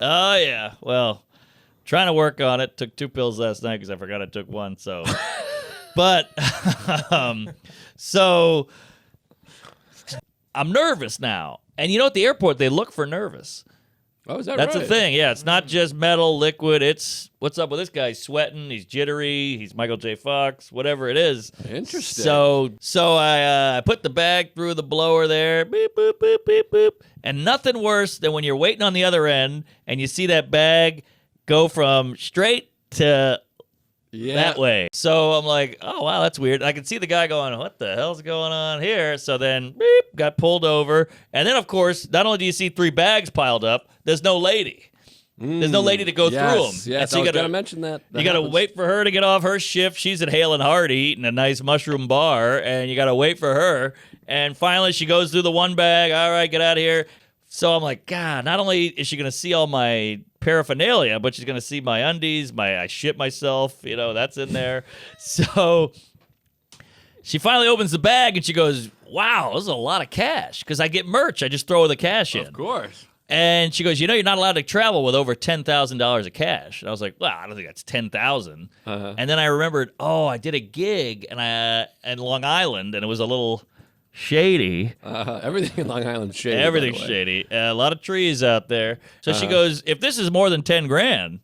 Oh, yeah. Well, trying to work on it. Took 2 pills last night because I forgot I took 1. So, but, so I'm nervous now. And you know, at the airport, they look for nervous. Oh, is that That's right? the thing. Yeah, it's not just metal, liquid. It's what's up with this guy? He's sweating. He's jittery. He's Michael J. Fox. Whatever it is. Interesting. So I put the bag through the blower there. Beep, boop, boop, beep, boop. And nothing worse than when you're waiting on the other end and you see that bag go from straight to that way. So I'm like, oh, wow, that's weird. I can see the guy going, what the hell's going on here? So then, beep, got pulled over. And then, of course, not only do you see 3 bags piled up, there's no lady. There's no lady to go through them. Yes, so I was going to mention that. You got to wait for her to get off her shift. She's at Hale and Hardy eating a nice mushroom bar, and you got to wait for her. And finally, she goes through the 1 bag. All right, get out of here. So I'm like, God, not only is she going to see all my paraphernalia, but she's going to see my undies, I shit myself, that's in there. So she finally opens the bag and she goes, wow, this is a lot of cash. Because I get merch. I just throw the cash in. Of course. And she goes, you're not allowed to travel with over $10,000 of cash. And I was like, well, I don't think that's $10,000. And then I remembered, I did a gig in Long Island, and it was a little shady. Everything in Long Island shady. Everything's shady. A lot of trees out there. So she goes, if this is more than 10 grand,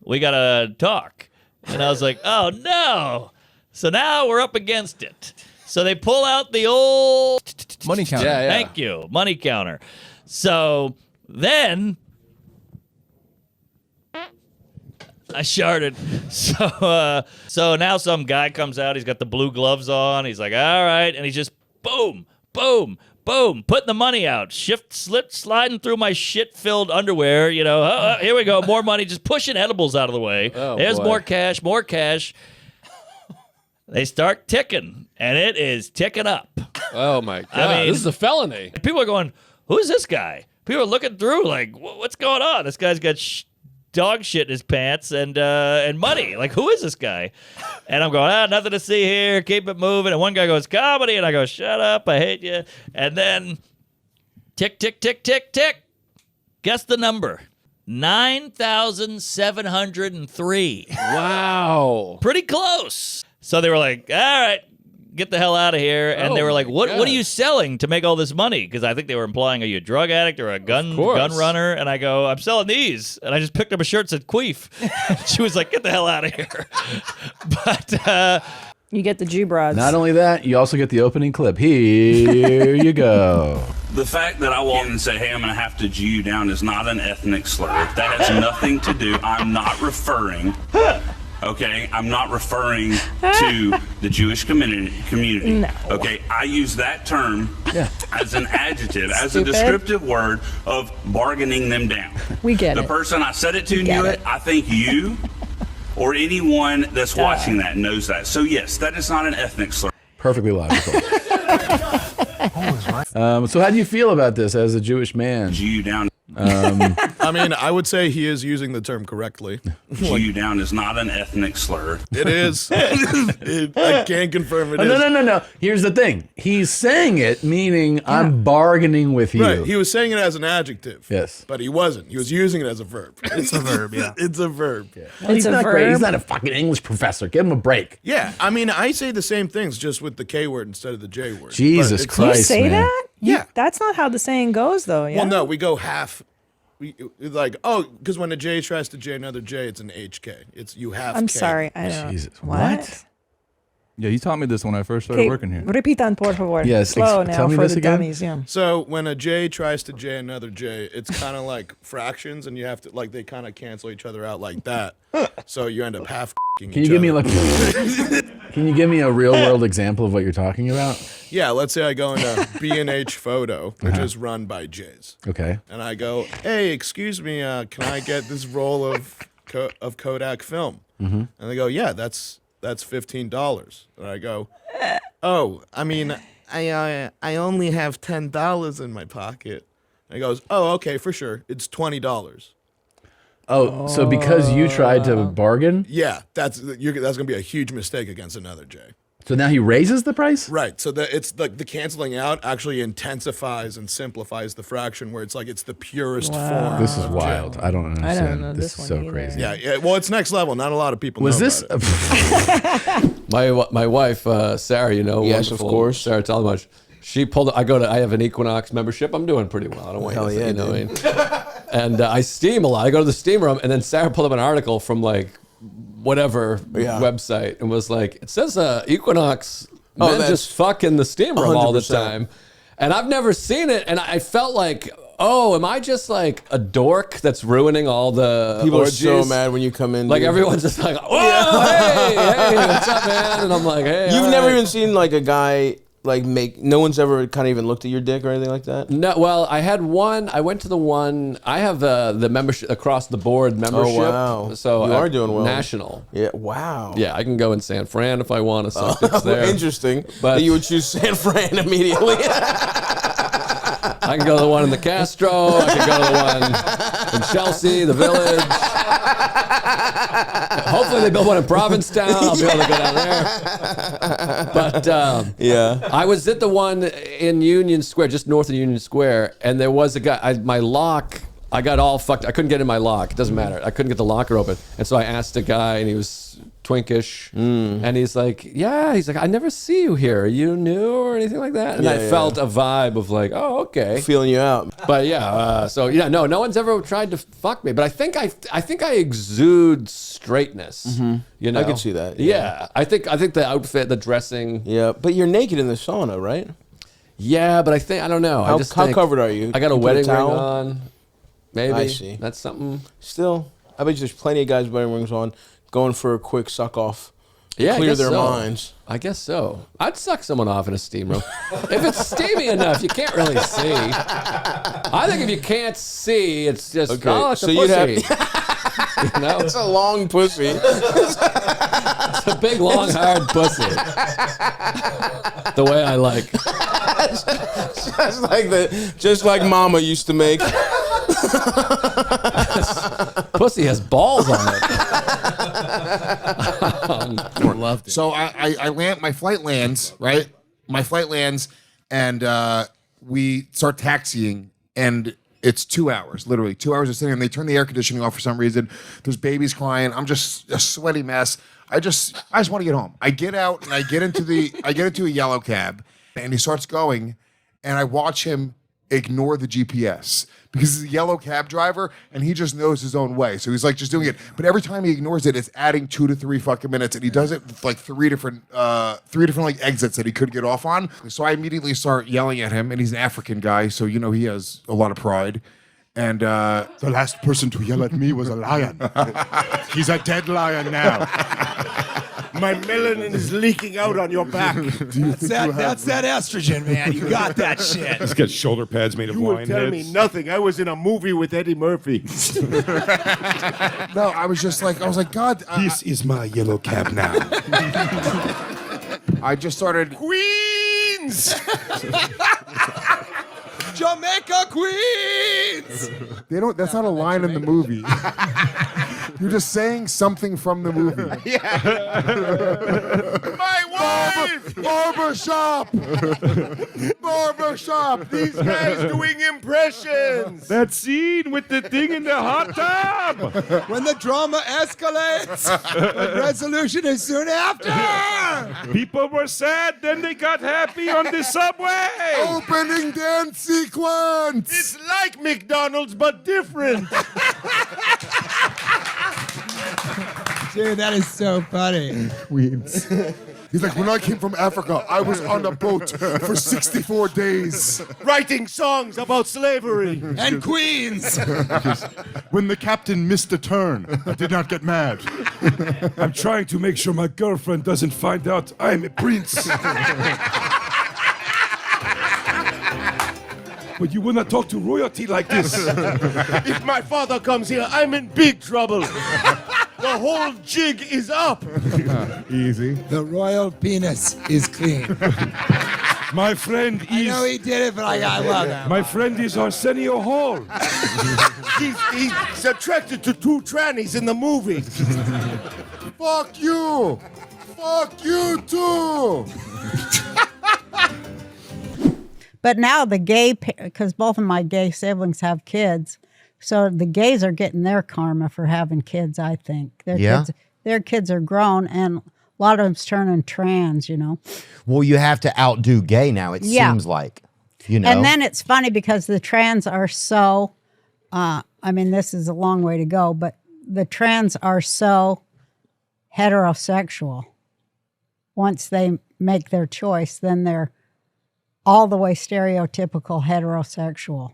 we got to talk. And I was like, oh, no. So now we're up against it. So they pull out the old money counter. Yeah. Thank you. Money counter. So then I sharded. So now some guy comes out. He's got the blue gloves on. He's like, all right. And he's just boom, boom, boom, putting the money out. Sliding through my shit-filled underwear. Here we go. More money. Just pushing edibles out of the way. Oh, There's boy. more cash. They start ticking, and it is ticking up. Oh, my God. I mean, this is a felony. People are going, who's this guy? People are looking through like, what's going on? This guy's got dog shit in his pants and money. Like, who is this guy? And I'm going, nothing to see here. Keep it moving. And one guy goes, comedy. And I go, shut up. I hate you. And then tick, tick, tick, tick, tick. Guess the number. 9,703. Wow. Pretty close. So they were like, all right, get the hell out of here. And they were like, what are you selling to make all this money? Because I think they were implying, are you a drug addict or a gun runner? And I go, I'm selling these. And I just picked up a shirt that said Queef. She was like, get the hell out of here. But you get the G-Broads. Not only that, you also get the opening clip. Here you go. The fact that I walk in and say, hey, I'm going to have to Jew you down is not an ethnic slur. That has nothing to do. I'm not referring... Okay, I'm not referring to the Jewish community. No. Okay, I use that term as an adjective, as a descriptive word of bargaining them down. We get it. The person I said it to knew it. I think you or anyone that's watching that knows that. So yes, that is not an ethnic slur. Perfectly logical. So how do you feel about this as a Jewish man? Jew you down. I mean, I would say he is using the term correctly. Jew you down is not an ethnic slur. It is. I can't confirm it is. No. Here's the thing. He's saying it, meaning I'm bargaining with you. Right. He was saying it as an adjective. Yes. But he wasn't. He was using it as a verb. It's a verb, yeah. It's a verb. Yeah. Well, he's not great. He's not a fucking English professor. Give him a break. Yeah. I mean, I say the same things just with the K word instead of the J word. Jesus Christ, you say man. that? Yeah. That's not how the saying goes, though. Yeah. Well, no, we go half. It's like, because when a J tries to J another J, it's an HK. It's you have I'm K. sorry. I don't. Jesus. What? Yeah, you taught me this when I first started working here. Repitan, por favor. Yes, Slow now tell me for this the again. dummies. Yeah. So when a J tries to J another J, it's kind of like fractions, and you have to they kind of cancel each other out like that. So you end up half. Can you give me Can you give me a real world example of what you're talking about? Yeah, let's say I go into B&H Photo, which is run by J's. Okay. And I go, hey, excuse me, can I get this roll of Kodak film? And they go, yeah, that's $15. And I go, oh, I mean, I only have $10 in my pocket. And he goes, oh, okay, for sure, it's $20. Oh, so because you tried to bargain? Yeah, that's gonna be a huge mistake against another J. So now he raises the price? Right. So it's the canceling out actually intensifies and simplifies the fraction where it's like it's the purest form. This is wild. I don't understand. I don't know this this is one so either. crazy. Yeah. Well, it's next level. Not a lot of people Was know this? about it. My wife, Sarah, you know, Yes, of wonderful course. Sarah Talmadge. She pulled. I have an Equinox membership. I'm doing pretty well. I don't want Hell you to yeah, you know what I mean? And I steam a lot. I go to the steam room, and then Sarah pulled up an article from like whatever website and was like, it says Equinox men that's just fuck in the steam room all the 100%. time. And I've never seen it, and I felt like, oh, am I just like a dork that's ruining all the People orgies? are so mad when you come in. Like dude. everyone's just like, whoa, hey, what's up, man? And I'm like, hey. You've all never right. even seen like a guy like make. No one's ever kind of even looked at your dick or anything like that. No, well, I had one. I went to the one. I have the membership across the board membership. wow. So You are doing well. National. Yeah. Wow. Yeah, I can go in San Fran if I want to suck dicks there. Interesting. But- But you would choose San Fran immediately. I can go to the one in the Castro. I can go to the one in Chelsea, the Village. Hopefully they build one in Provincetown. I'll be able to go down there. But yeah. I was at the one in Union Square, just north of Union Square, and there was a guy. My lock, I got all fucked. I couldn't get in my lock. It doesn't matter. I couldn't get the locker open, and so I asked a guy, and he was twinkish, and he's like, "Yeah," he's like, "I never see you here. Are you new or anything like that?" And I felt a vibe of like, "Oh, okay." Feeling you out. But yeah, so yeah, no one's ever tried to fuck me. But I think I exude straightness. You know, I can see that, Yeah, I think the outfit, the dressing. Yeah. But you're naked in the sauna, right? Yeah, but I don't know. How think covered are you? I got a You put wedding ring towel? on. Maybe I see. That's something. Still, I bet you there's plenty of guys with wedding rings on, going for a quick suck off. Yeah, I clear guess their so. minds. I guess so. I'd suck someone off in a steam room. If it's steamy enough, you can't really see. I think if you can't see, it's just, Okay, oh, it's so a you'd pussy. You know? It's a long pussy. It's a big, long, hard pussy. The way I like. just like Mama used to make. Pussy has balls on it. Loved it. So I land. My flight lands. Right. My flight lands, and we start taxiing, and it's 2 hours, literally 2 hours of sitting, and they turn the air conditioning off for some reason. There's babies crying. I'm just a sweaty mess. I just want to get home. I get out and I get into a yellow cab, and he starts going, and I watch him ignore the GPS because he's a yellow cab driver and he just knows his own way. So he's like just doing it. But every time he ignores it, it's adding 2 to 3 fucking minutes, and he does it with like three different like exits that he could get off on. So I immediately start yelling at him, and he's an African guy, so you know he has a lot of pride. And the last person to yell at me was a lion. He's a dead lion now. My melanin is leaking out on your back. That's that estrogen, man. You got that shit. Let's get shoulder pads made of You lion will tell heads. me nothing. I was in a movie with Eddie Murphy. No, I was like, God. This is my yellow cab now. I just started. Queens! Jamaica Queens! They don't. That's not a line in the movie. You're just saying something from the movie. My wife! Barbershop. Barbershop. These guys doing impressions! That scene with the thing in the hot tub. When the drama escalates, but resolution is soon after! People were sad, then they got happy on the subway. Opening dance sequence. It's like McDonald's, but different! Dude, that is so funny. Queens. He's like, when I came from Africa, I was on a boat for 64 days. Writing songs about slavery and queens. When the captain missed a turn, I did not get mad. I'm trying to make sure my girlfriend doesn't find out I'm a prince. But you will not talk to royalty like this. If my father comes here, I'm in big trouble. The whole jig is up. Easy. The royal penis is clean. My friend is... I know he did it, but I love that. My friend is Arsenio Hall. He's attracted to 2 trannies in the movie. Fuck you. Fuck you too. But now the gay, because both of my gay siblings have kids, so the gays are getting their karma for having kids, I think. Their kids are grown, and a lot of them's turning trans, you know. Well, you have to outdo gay now, it seems like, you know. And then it's funny because the trans are so, I mean, this is a long way to go, but the trans are so heterosexual. Once they make their choice, then they're all the way stereotypical heterosexual.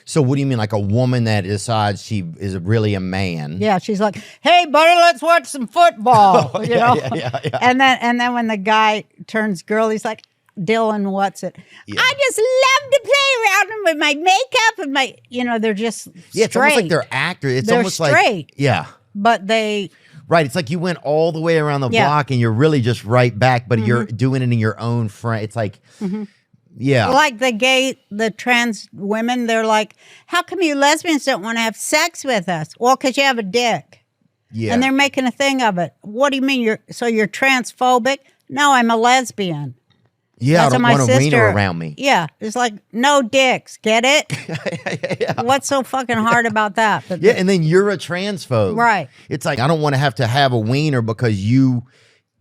So what do you mean, like a woman that decides she is really a man? Yeah, she's like, "Hey, buddy, let's watch some football." You know? Yeah. And then when the guy turns girl, he's like, "Dylan, what's it? I just love to play around with my makeup and my," you know, they're just Yeah, it's almost like they're actors. It's They're almost straight. like yeah. But they Right, it's like you went all the way around the block and you're really just right back, but you're doing it in your own frame. It's like yeah. Like the trans women, they're like, "How come you lesbians don't want to have sex with us?" Well, because you have a dick. Yeah. And they're making a thing of it. What do you mean you're transphobic? No, I'm a lesbian. Yeah, That's I don't my want a wiener sister. around me. Yeah. It's like, no dicks. Get it? What's so fucking hard about that? But Yeah, and then you're a transphobe. Right. It's like, I don't want to have a wiener because you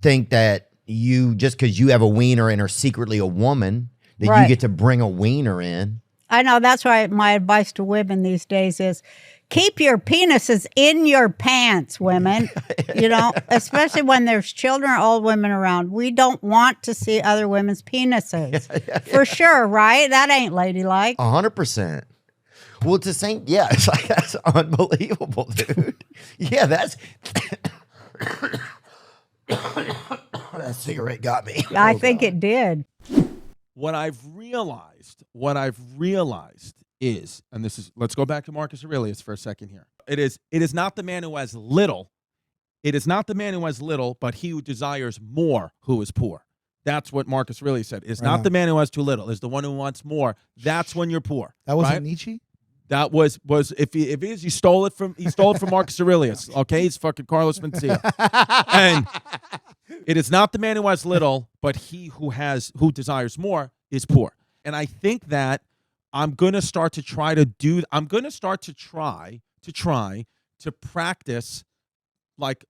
think that just because you have a wiener and are secretly a woman, that you Right. get to bring a wiener in. I know. That's why my advice to women these days is keep your penises in your pants, women. You know, especially when there's children or old women around. We don't want to see other women's penises. For sure, right? That ain't ladylike. 100%. Well, it's the same. Yeah, it's like, that's unbelievable, dude. Yeah, that's... that cigarette got me. I think it did. What I've realized is, and this is, let's go back to Marcus Aurelius for a second here. It is not the man who has little. It is not the man who has little, but he who desires more who is poor. That's what Marcus Aurelius said. It's not the man who has too little. It's the one who wants more. That's when you're poor. That wasn't right? Nietzsche? That was if he is, he stole it from Marcus Aurelius. Okay, he's fucking Carlos Mencia. And it is not the man who has little, but he who desires more is poor. And I think that I'm gonna start to try to practice like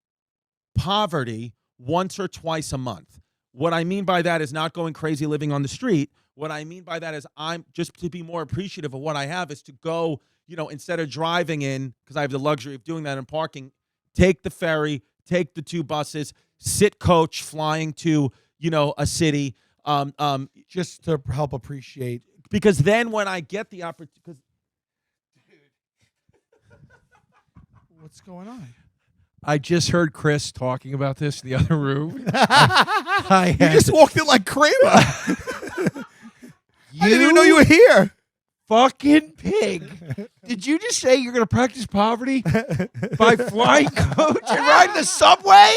poverty once or twice a month. What I mean by that is not going crazy living on the street. What I mean by that is I'm just to be more appreciative of what I have is to go, you know, instead of driving in, because I have the luxury of doing that and parking, take the ferry, take the 2 buses, sit coach flying to, you know, a city. Just to help appreciate. Because then when I get the opportunity, What's going on? I just heard Chris talking about this in the other room. You just walked in like Kramer. I didn't even know you were here. Fucking pig. Did you just say you're going to practice poverty by flying coach and riding the subway?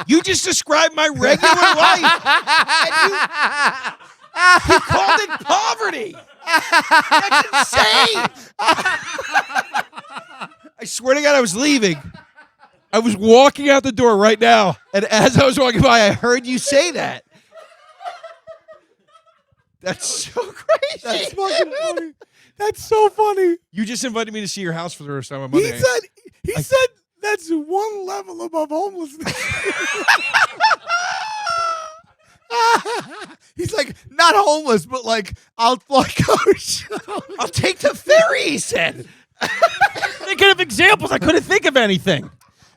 You just described my regular life. And you called it poverty. That's insane. I swear to God, I was leaving. I was walking out the door right now. And as I was walking by, I heard you say that. That's so crazy. That's fucking funny. That's so funny. You just invited me to see your house for the first time on Monday. He said that's one level above homelessness. He's like, not homeless, but like, I'll fly coach. I'll take the ferry, he said. thinking of examples. I couldn't think of anything.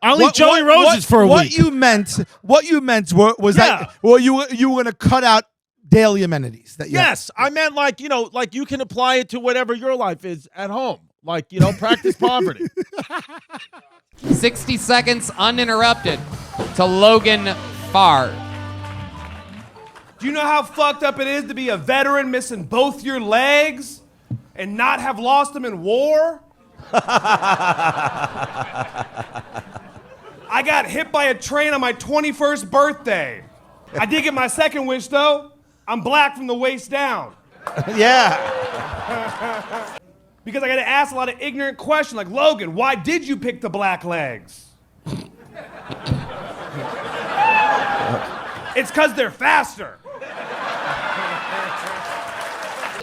I only Joey Roses for a week. What you meant was that you were going to cut out daily amenities. Yes, I meant like you can apply it to whatever your life is at home. Like, practice poverty. 60 seconds uninterrupted to Logan Farr. Do you know how fucked up it is to be a veteran missing both your legs and not have lost them in war? I got hit by a train on my 21st birthday. I did get my second wish, though. I'm black from the waist down. Yeah. Because I got to ask a lot of ignorant questions like, Logan, why did you pick the black legs? It's because they're faster.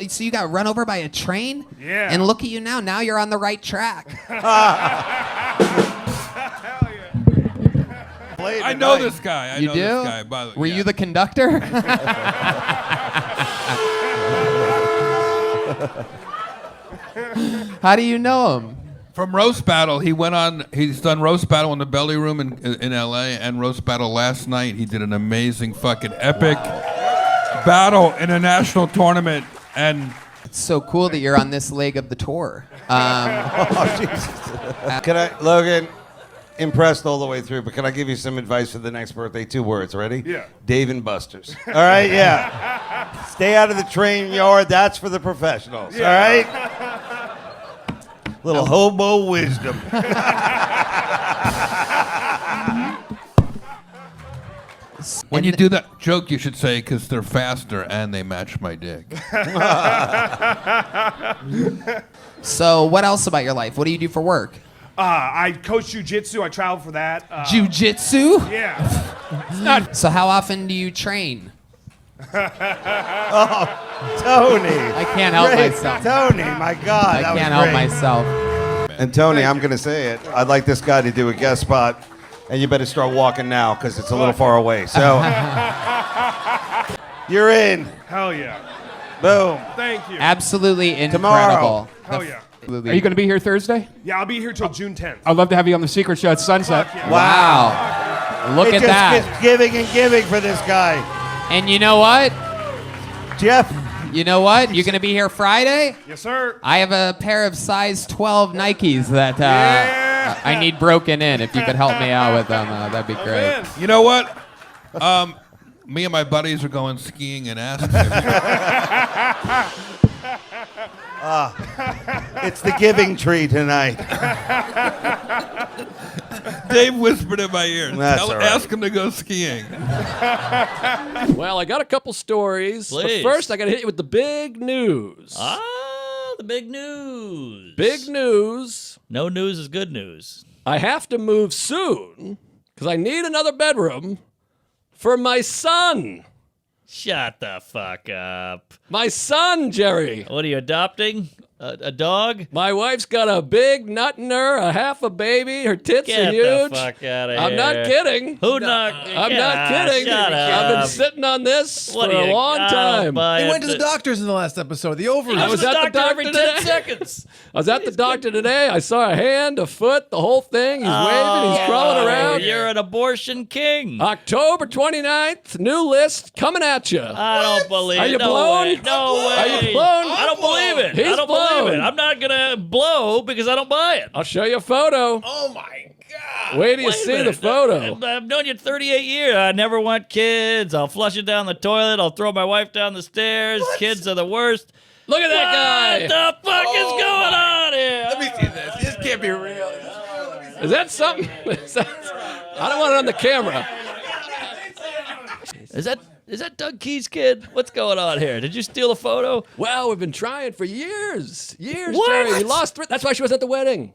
So you got run over by a train? Yeah. And look at you now. Now you're on the right track. I know this guy. I You know do? this guy. By the way, Were you the conductor? How do you know him? From Roast Battle, he's done Roast Battle in the Belly Room in LA and Roast Battle last night. He did an amazing fucking epic battle in a national tournament. And it's so cool that you're on this leg of the tour. Oh, Jesus. Can I, Logan, impressed all the way through, but can I give you some advice for the next birthday? 2 words, ready? Yeah. Dave and Buster's. All right, yeah. Stay out of the train yard. That's for the professionals, all right? Little hobo wisdom. when you do that joke, you should say, because they're faster and they match my dick. So what else about your life? What do you do for work? I coach jujitsu. I travel for that. Jiu-jitsu? Yeah. So how often do you train? Oh, Tony. I can't help myself. Tony, my God. I can't help myself. And Tony, I'm going to say it. I'd like this guy to do a guest spot, and you better start walking now because it's a little far away. So, you're in. Hell yeah. Boom. Thank you. Absolutely incredible. Tomorrow. Hell yeah. Are you going to be here Thursday? Yeah, I'll be here till June 10th. I'd love to have you on the Secret Show at sunset. Yeah. Wow. Look at It just that. gets giving and giving for this guy. And you know what? Jeff. You know what? You're going to be here Friday? Yes, sir. I have a pair of size 12 Nikes that I need broken in. If you could help me out with them, that'd be great. You know what? Me and my buddies are going skiing in Aspen. It's the giving tree tonight. Dave whispered in my ear. That's all right. Ask him to go skiing. Well, I got a couple stories. Please. But first, I got to hit you with the big news. The big news. Big news. No news is good news. I have to move soon because I need another bedroom for my son. Shut the fuck up. My son, Jerry. What are you adopting? A dog? My wife's got a big nut in her, a half a baby. Her tits Get are huge. the fuck out of here. I'm not kidding. Who not? I'm not kidding. Shut I've been up. sitting on this What for are a you- long I'll time. buy He it. went to the doctors in the last episode. The ovaries. I was at the doctor every 10 today. seconds. I was at the doctor today. I saw a hand, a foot, the whole thing. He's waving. He's crawling around. You're an abortion king. October 29th, new list coming at you. I don't believe it. Are you no blown? Way. No way. Are you blown? I don't believe it. He's I don't blown. believe it. I'm not going to blow because I don't buy it. I'll show you a photo. Oh, my God. Wait till you Wait a see the minute. photo. I've known you 38 years. I never want kids. I'll flush it down the toilet. I'll throw my wife down the stairs. Kids are the worst. Look at that guy. What the fuck is going on here? Let me see this. This can't be real. Is that something? I don't want it on the camera. Is that Doug Key's kid? What's going on here? Did you steal a photo? Well, we've been trying for years. Years, What? Jerry. We lost. That's why she was at the wedding.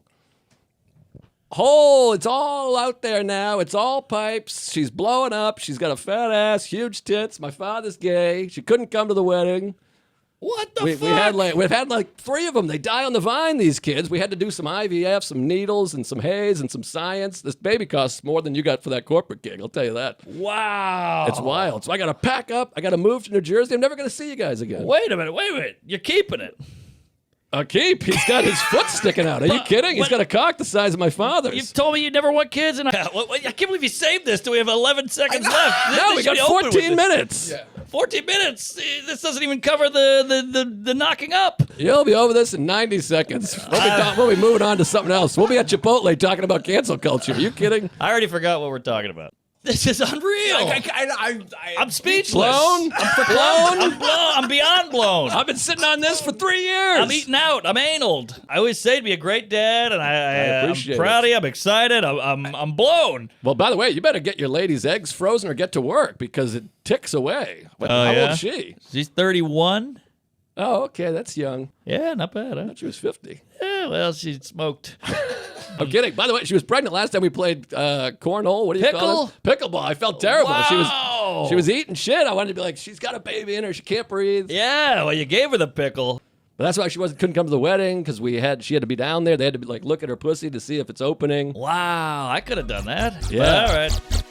It's all out there now. It's all pipes. She's blowing up. She's got a fat ass, huge tits. My father's gay. She couldn't come to the wedding. What the We've had like 3 of them. They die on the vine, these kids. We had to do some IVF, some needles, and some haze, and some science. This baby costs more than you got for that corporate gig, I'll tell you that. Wow. It's wild. So I got to pack up. I got to move to New Jersey. I'm never going to see you guys again. Wait a minute. You're keeping it. A keep? He's got his foot sticking out. Are you kidding? He's got a cock the size of my father's. You've told me you never want kids, and I can't believe you saved this. Do we have 11 seconds left? No, we got 14 minutes. Yeah. 14 minutes. This doesn't even cover the knocking up. You'll be over this in 90 seconds. We'll be moving on to something else. We'll be at Chipotle talking about cancel culture. Are you kidding? I already forgot what we're talking about. This is unreal. I'm speechless. Blown? I'm blown. I'm beyond blown. I've been sitting on this for 3 years. I'm eating out. I'm analed. I always say to be a great dad, and I'm appreciate proud of you. I'm excited. I'm blown. Well, by the way, you better get your lady's eggs frozen or get to work because it ticks away. How old is she? She's 31. Oh, okay. That's young. Yeah, not bad, huh? I thought she was 50. Yeah, well, she smoked I'm kidding. By the way, she was pregnant last time we played cornhole. What do you call it? Pickleball. I felt terrible. Wow. She was eating shit. I wanted to be like, she's got a baby in her. She can't breathe. Yeah, well, you gave her the pickle. But that's why she couldn't come to the wedding because she had to be down there. They had to look at her pussy to see if it's opening. Wow, I could have done that. Yeah. All right.